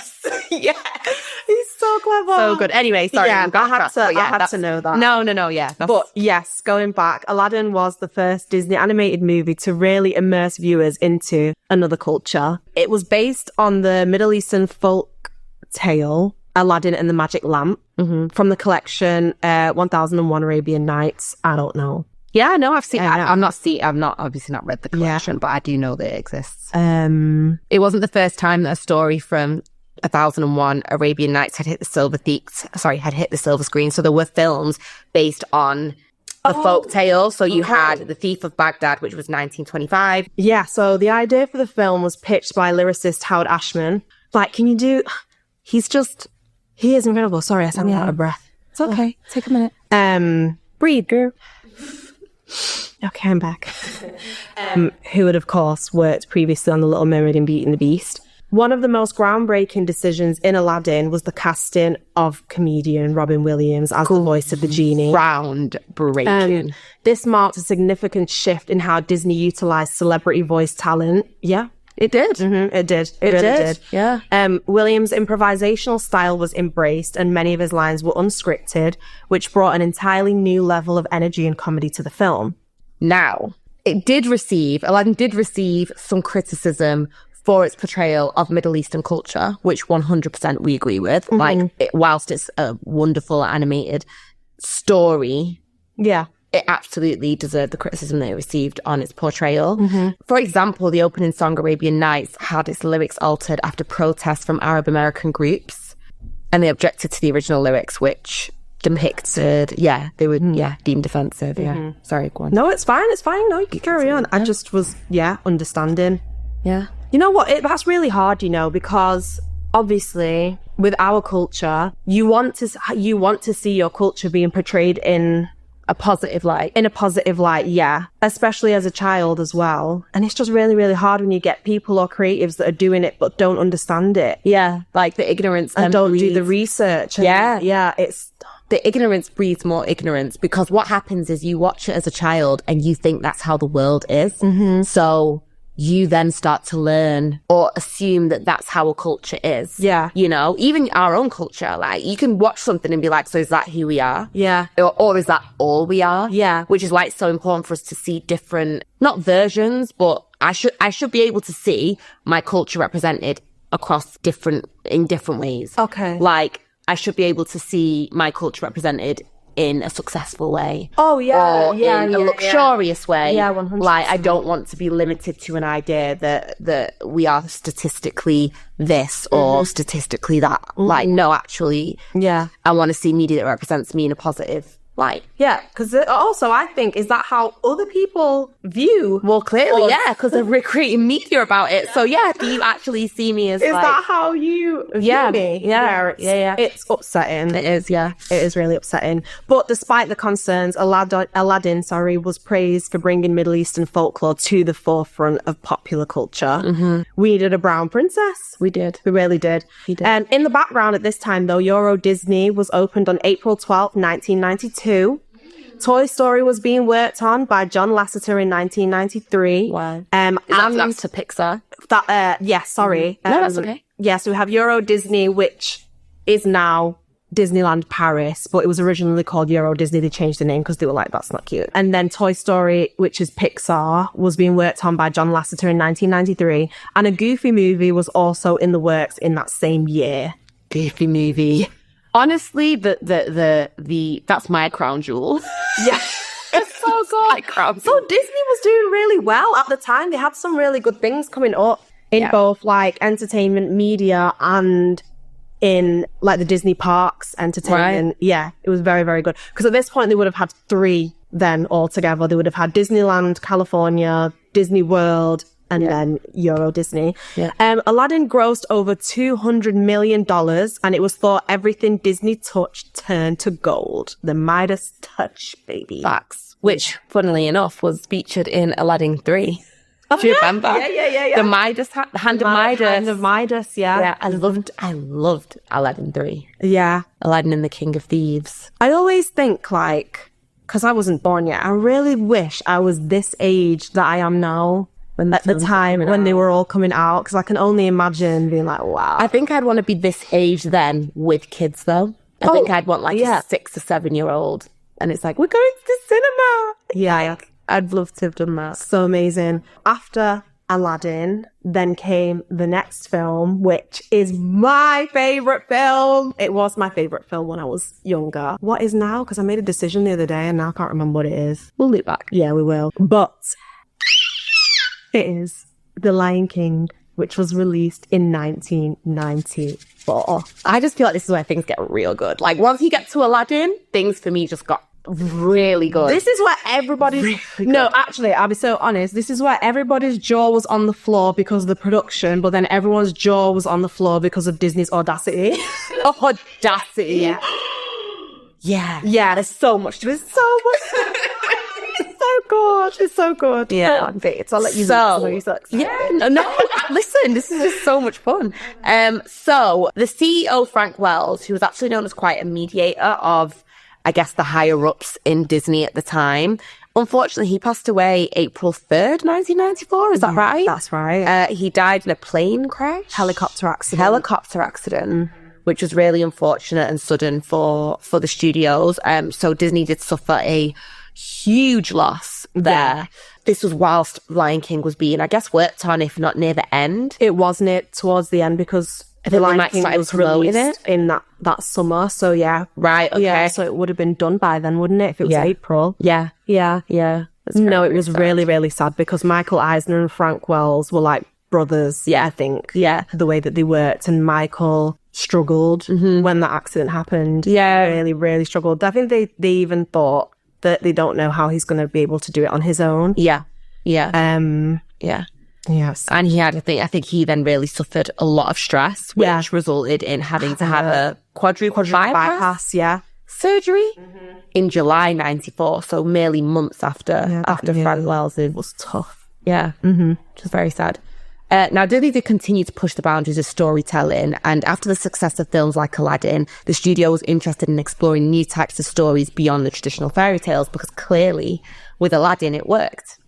He's so clever. So good. Anyway, sorry. Yeah, I had to know that. No. Yeah. But yes, going back, Aladdin was the first Disney animated movie to really immerse viewers into another culture. It was based on the Middle Eastern folk tale Aladdin and the Magic Lamp from the collection 1001 Arabian Nights. I don't know. Yeah, no, I've seen. I've not obviously not read the collection, but I do know that it exists. It wasn't the first time that a story from 1001 Arabian Nights had hit the silver screen. So there were films based on the folk tale. So you had The Thief of Baghdad, which was 1925. Yeah. So the idea for the film was pitched by lyricist Howard Ashman. Like, can you do? He is incredible. Sorry, I sounded out of breath. It's okay. Take a minute. Breathe, girl. Okay, I'm back. Who had, of course, worked previously on The Little Mermaid and Beauty and the Beast. One of the most groundbreaking decisions in Aladdin was the casting of comedian Robin Williams as the voice of the genie. Groundbreaking. This marked a significant shift in how Disney utilized celebrity voice talent. Yeah. It did. It did. It really did. Yeah. Williams' improvisational style was embraced and many of his lines were unscripted, which brought an entirely new level of energy and comedy to the film. Now, Aladdin did receive some criticism for its portrayal of Middle Eastern culture, which 100% we agree with. Like, whilst it's a wonderful animated story, yeah, it absolutely deserved the criticism that it received on its portrayal. For example, the opening song Arabian Nights had its lyrics altered after protests from Arab American groups, and they objected to the original lyrics, which depicted, they were deemed offensive. Sorry, go on. No, it's fine. No, you can carry on. I just was understanding. Yeah. You know what? That's really hard, because obviously with our culture, you want to see your culture being portrayed in a positive light. Yeah. Especially as a child as well. And it's just really, really hard when you get people or creatives that are doing it but don't understand it. Yeah. Like the ignorance. And don't do the research. Yeah. It's... The ignorance breeds more ignorance, because what happens is you watch it as a child and you think that's how the world is. So you then start to learn or assume that that's how a culture is. Yeah. Even our own culture, like you can watch something and be like, so is that who we are? Yeah. Or is that all we are? Yeah. Which is why it's so important for us to see different, not versions, but I should be able to see my culture represented across in different ways. Okay. Like, I should be able to see my culture represented in a successful way. Oh, yeah. Or in a luxurious way. Yeah, 100%. Like, I don't want to be limited to an idea that we are statistically this or statistically that. Like, no, actually, I want to see media that represents me in a positive light. Yeah, because also I think, is that how other people view? Well, clearly, because they're creating media about it. So, do you actually see me as Is that how you view me? Yeah. It's upsetting. It is, yeah. It is really upsetting. But despite the concerns, Aladdin was praised for bringing Middle Eastern folklore to the forefront of popular culture. We needed a brown princess. We did. We really did. We did. In the background at this time, though, Euro Disney was opened on April 12th, 1992. Toy Story was being worked on by John Lasseter in 1993. Wow. That's to Pixar. Sorry. No, that's okay. Yeah, so we have Euro Disney, which is now Disneyland Paris, but it was originally called Euro Disney. They changed the name because they were like, that's not cute. And then Toy Story, which is Pixar, was being worked on by John Lasseter in 1993. And a Goofy movie was also in the works in that same year. Goofy movie. Honestly, that's my crown jewel. Yeah. It's so good. So Disney was doing really well at the time. They had some really good things coming up in both like entertainment, media, and in like the Disney parks entertainment. Right. Yeah, it was very, very good. Because at this point they would have had 3 then altogether. They would have had Disneyland, California, Disney World, and then Euro Disney. Yeah. Aladdin grossed over $200 million, and it was thought everything Disney touched turned to gold. The Midas touch, baby. Facts. Which, funnily enough, was featured in Aladdin 3. Do you remember? Yeah. The Midas, the Hand of Midas. Hand of Midas, yeah. Yeah, I loved Aladdin 3. Yeah. Aladdin and the King of Thieves. I always think like, because I wasn't born yet, I really wish I was this age that I am now. At the time when they were all coming out, because I can only imagine being like, wow. I think I'd want to be this age then with kids, though. I think I'd want like a 6 or 7 year old, and it's like, we're going to the cinema. Yeah, I'd love to have done that. So amazing. After Aladdin, then came the next film, which is my favorite film. It was my favorite film when I was younger. What is now? Because I made a decision the other day, and now I can't remember what it is. We'll look back. Yeah, we will. But it is The Lion King, which was released in 1994. I just feel like this is where things get real good. Like, once you get to Aladdin, things for me just got really good. This is where everybody's... No, actually, I'll be so honest. This is where everybody's jaw was on the floor because of the production, but then everyone's jaw was on the floor because of Disney's audacity. Audacity. Yeah. Yeah. Yeah, there's so much to it. So much. It's so good. Yeah. I'll let you No, listen, this is just so much fun. So the CEO, Frank Wells, who was actually known as quite a mediator of, I guess, the higher ups in Disney at the time, Unfortunately, he passed away April 3rd, 1994. Is that right? That's right. He died in a plane crash. Helicopter accident. Which was really unfortunate and sudden for the studios. So Disney did suffer a huge loss there. Yeah. This was whilst Lion King was being, I guess, worked on, if not near the end. It wasn't it towards the end because the Lion King was released in that summer. So yeah. Right, okay. Yeah, so it would have been done by then, wouldn't it, if it was April? Yeah. No, it was really, really sad because Michael Eisner and Frank Wells were like brothers, I think. Yeah. The way that they worked, and Michael struggled when that accident happened. Yeah. Really, really struggled. I think they even thought that they don't know how he's going to be able to do it on his own. Yeah. Yes. And he had, I think he then really suffered a lot of stress, which resulted in having to have a quadruple bypass surgery in July 94. So merely months after Frank Wells. It was tough. Yeah. Which was very sad. Now, Disney did continue to push the boundaries of storytelling, and after the success of films like Aladdin, the studio was interested in exploring new types of stories beyond the traditional fairy tales, because clearly, with Aladdin, it worked.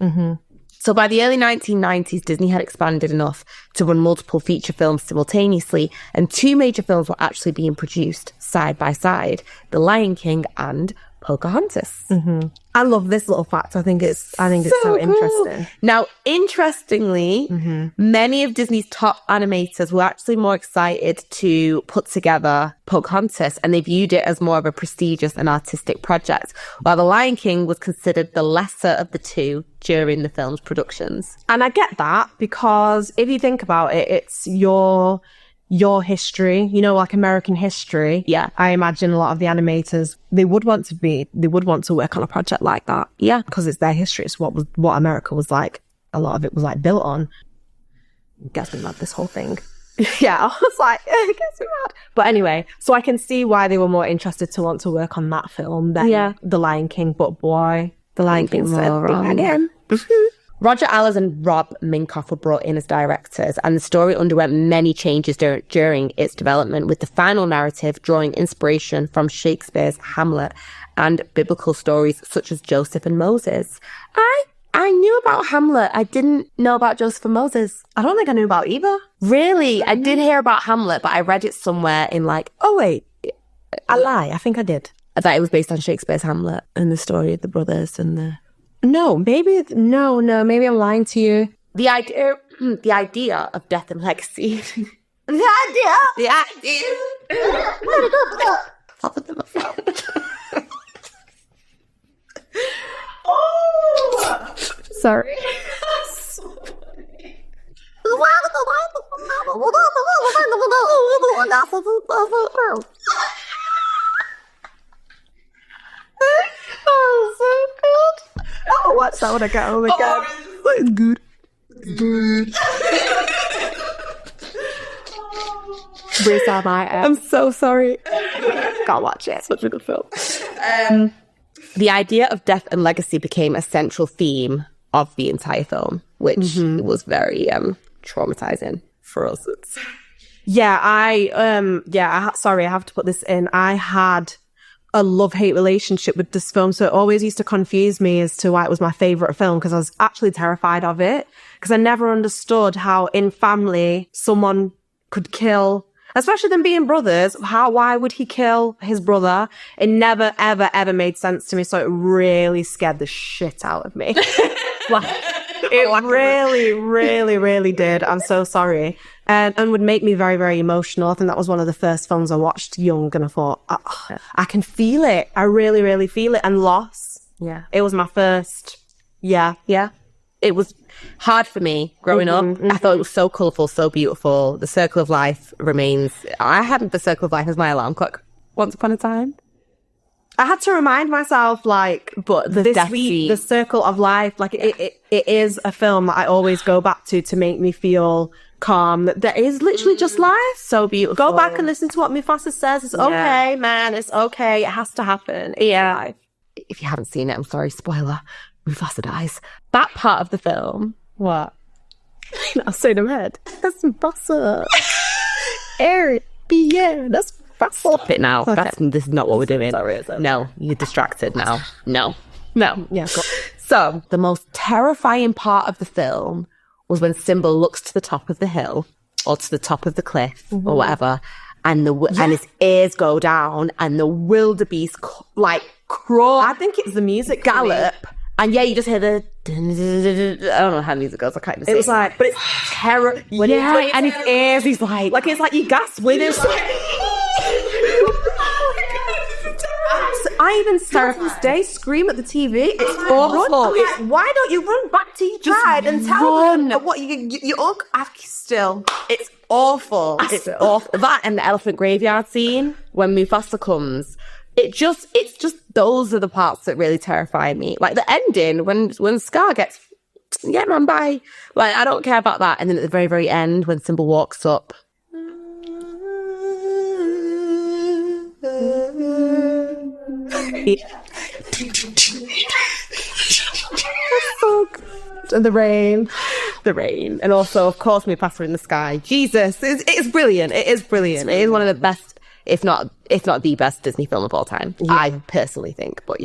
So by the early 1990s, Disney had expanded enough to run multiple feature films simultaneously, and 2 major films were actually being produced side by side, The Lion King and Pocahontas. I love this little fact. I think it's so interesting. Now, interestingly, many of Disney's top animators were actually more excited to put together Pocahontas, and they viewed it as more of a prestigious and artistic project, while The Lion King was considered the lesser of the two during the film's productions. And I get that, because if you think about it, it's your history, like American history. Yeah. I imagine a lot of the animators, they would want to work on a project like that. Yeah. Because it's their history. It's what America was like. A lot of it was like built on. Gets me mad, this whole thing. Yeah, I was like, it gets me mad. But anyway, so I can see why they were more interested to want to work on that film than The Lion King. But boy, The Lion King said again. Roger Allers and Rob Minkoff were brought in as directors, and the story underwent many changes during its development, with the final narrative drawing inspiration from Shakespeare's Hamlet and biblical stories such as Joseph and Moses. I knew about Hamlet. I didn't know about Joseph and Moses. I don't think I knew about either. Really? I did hear about Hamlet, but I read it somewhere in I lie. I think I did. That it was based on Shakespeare's Hamlet and the story of the brothers and the... No, maybe I'm lying to you. The idea of death and legacy. The idea. Oh, sorry. Oh, so good. Oh, watch that when I get home again. It's good. I'm so sorry. Gotta watch it. Such a good film. The idea of death and legacy became a central theme of the entire film, which was very traumatizing for us. Sorry, I have to put this in. I had a love-hate relationship with this film, so it always used to confuse me as to why it was my favorite film, because I was actually terrified of it, because I never understood how in family someone could kill, especially them being brothers. Why would he kill his brother? It never, ever, ever made sense to me, so it really scared the shit out of me. It really, really, really did. I'm so sorry. And would make me very, very emotional. I think that was one of the first films I watched young, and I thought, I can feel it. I really, really feel it. And loss. Yeah. It was my first. Yeah. It was hard for me growing up. I thought it was so colourful, so beautiful. The Circle of Life remains... I had the Circle of Life as my alarm clock once upon a time. I had to remind myself, but the Circle of Life, it is a film that I always go back to make me feel calm. That is literally just life. So beautiful. Go back and listen to what Mufasa says. It's okay, man. It's okay. It has to happen. Yeah. If you haven't seen it, I'm sorry. Spoiler. Mufasa dies. That part of the film. What? I've seen him head. That's Mufasa. Eric. Yeah, that's Stop it now. Okay. This is not what we're doing. Sorry, is it? No, you're distracted now. No. Yeah, go. So the most terrifying part of the film was when Simba looks to the top of the hill or to the top of the cliff or whatever, and and his ears go down and the wildebeest crawl. I think it's the music gallop. And yeah, you just hear the I don't know how the music goes. I can't even say it was like, but it's terror. Yeah, and his ears, he's like it's like you gasp with him. I even start this day scream at the TV. It's awful. Why don't you run back to your dad and tell them what you still? It's awful. It's awful. That and the elephant graveyard scene when Mufasa comes. It's just those are the parts that really terrify me. Like the ending when Scar gets man, bye. Like I don't care about that. And then at the very, very end when Simba walks up. And the rain. And also, of course, Mufasa in the sky. Jesus, it's brilliant. It is brilliant. It is one of the best, if not the best Disney film of all time. Yeah. I personally think, but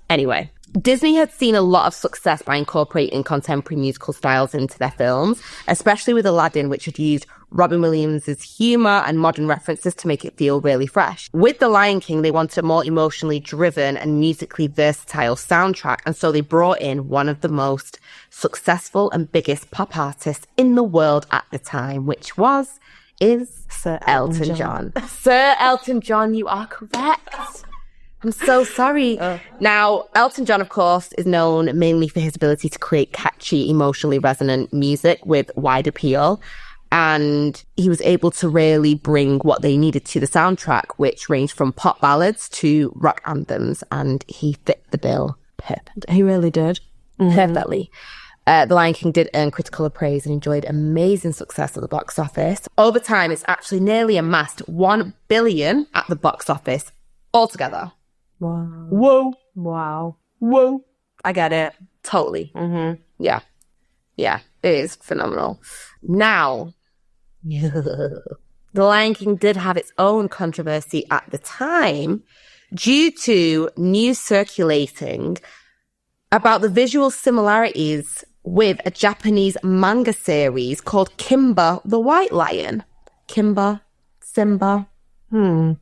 Anyway, Disney had seen a lot of success by incorporating contemporary musical styles into their films, especially with Aladdin, which had used Robin Williams' humour and modern references to make it feel really fresh. With The Lion King, they wanted a more emotionally driven and musically versatile soundtrack, and so they brought in one of the most successful and biggest pop artists in the world at the time, which is Sir Elton John. Sir Elton John, you are correct. I'm so sorry. Now, Elton John, of course, is known mainly for his ability to create catchy, emotionally resonant music with wide appeal. And he was able to really bring what they needed to the soundtrack, which ranged from pop ballads to rock anthems. And he fit the bill perfectly. He really did. Perfectly. The Lion King did earn critical praise and enjoyed amazing success at the box office. Over time, it's actually nearly amassed $1 billion at the box office altogether. Wow. Whoa. Wow. Whoa. I get it. Totally. Yeah. Yeah, it is phenomenal. Now, The Lion King did have its own controversy at the time due to news circulating about the visual similarities with a Japanese manga series called Kimba the White Lion. Simba. Kimba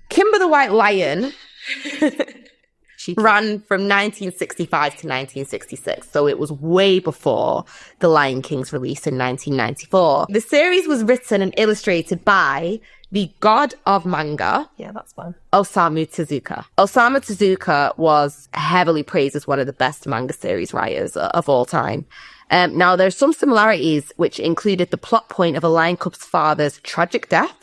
the White Lion ran from 1965 to 1966, so it was way before The Lion King's release in 1994. The series was written and illustrated by the god of manga, that's fun, Osamu Tezuka. Osamu Tezuka was heavily praised as one of the best manga series writers of all time. Now, there's some similarities which included the plot point of a lion cub's father's tragic death,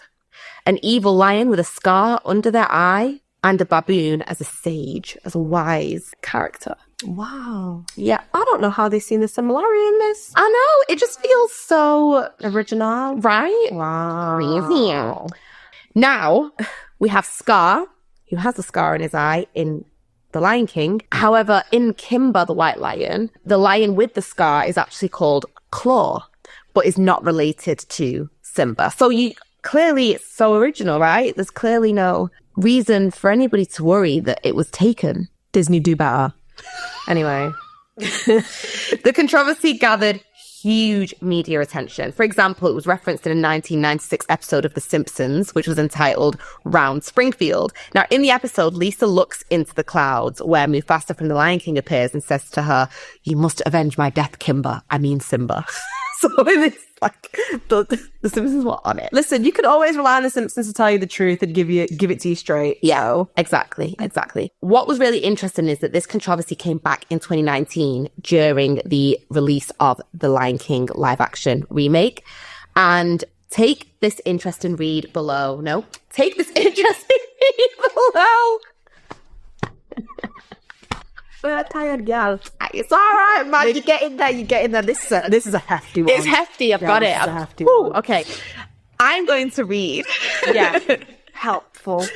an evil lion with a scar under their eye, and a baboon as a sage, as a wise character. Wow. Yeah. I don't know how they've seen the similarity in this. I know. It just feels so original. Right? Wow. Now, we have Scar, who has a scar in his eye in The Lion King. However, in Kimba the White Lion, the lion with the scar is actually called Claw, but is not related to Simba. So clearly it's so original, right? There's clearly no reason for anybody to worry that it was taken. Disney do better. Anyway. The controversy gathered huge media attention. For example, it was referenced in a 1996 episode of The Simpsons, which was entitled Round Springfield. Now, in the episode, Lisa looks into the clouds where Mufasa from The Lion King appears and says to her, "You must avenge my death, Simba." So it's like the Simpsons were on it. Listen, you can always rely on the Simpsons to tell you the truth and give it to you straight. Yeah, exactly. What was really interesting is that this controversy came back in 2019 during the release of the Lion King live action remake. And take this interesting read below. No, take this interesting read below. We're a tired gal. It's all right, man. You get in there. This is a hefty one. It's hefty. I've got it. It's a hefty one. Okay. I'm going to read. Yeah. Helpful.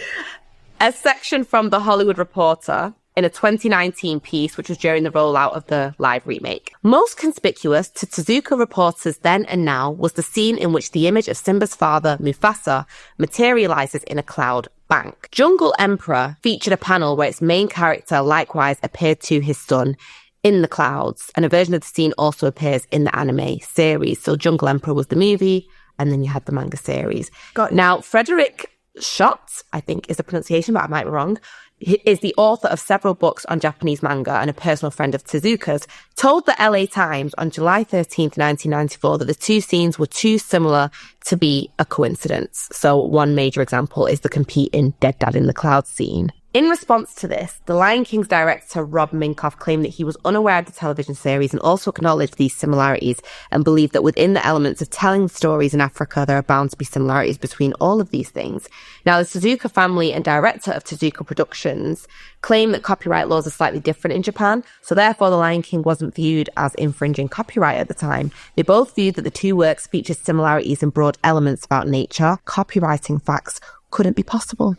A section from The Hollywood Reporter in a 2019 piece, which was during the rollout of the live remake. Most conspicuous to Tezuka reporters then and now was the scene in which the image of Simba's father, Mufasa, materializes in a cloud bank. Jungle Emperor featured a panel where its main character likewise appeared to his son in the clouds, and a version of the scene also appears in the anime series. So Jungle Emperor was the movie, and then you had the manga series. Now, Frederick Schott, I think is the pronunciation, but I might be wrong, he is the author of several books on Japanese manga and a personal friend of Tezuka's, told the LA Times on July 13th, 1994, that the two scenes were too similar to be a coincidence. So one major example is the competing Dead Dad in the Clouds scene. In response to this, The Lion King's director Rob Minkoff claimed that he was unaware of the television series and also acknowledged these similarities and believed that within the elements of telling stories in Africa, there are bound to be similarities between all of these things. Now, the Tezuka family and director of Tezuka Productions claim that copyright laws are slightly different in Japan, so therefore The Lion King wasn't viewed as infringing copyright at the time. They both viewed that the two works featured similarities in broad elements about nature. Copywriting facts couldn't be possible.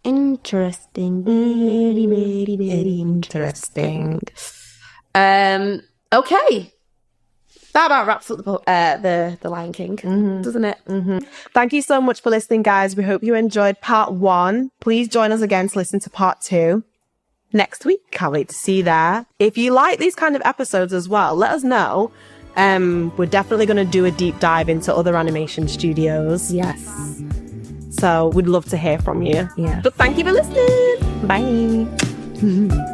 Interesting. Very, very, very interesting. Okay. That about wraps up the Lion King, doesn't it? Thank you so much for listening, guys. We hope you enjoyed part 1. Please join us again to listen to part 2 next week. Can't wait to see you there. If you like these kind of episodes as well, let us know. We're definitely going to do a deep dive into other animation studios. Yes. So we'd love to hear from you. Yeah. But thank you for listening. Bye.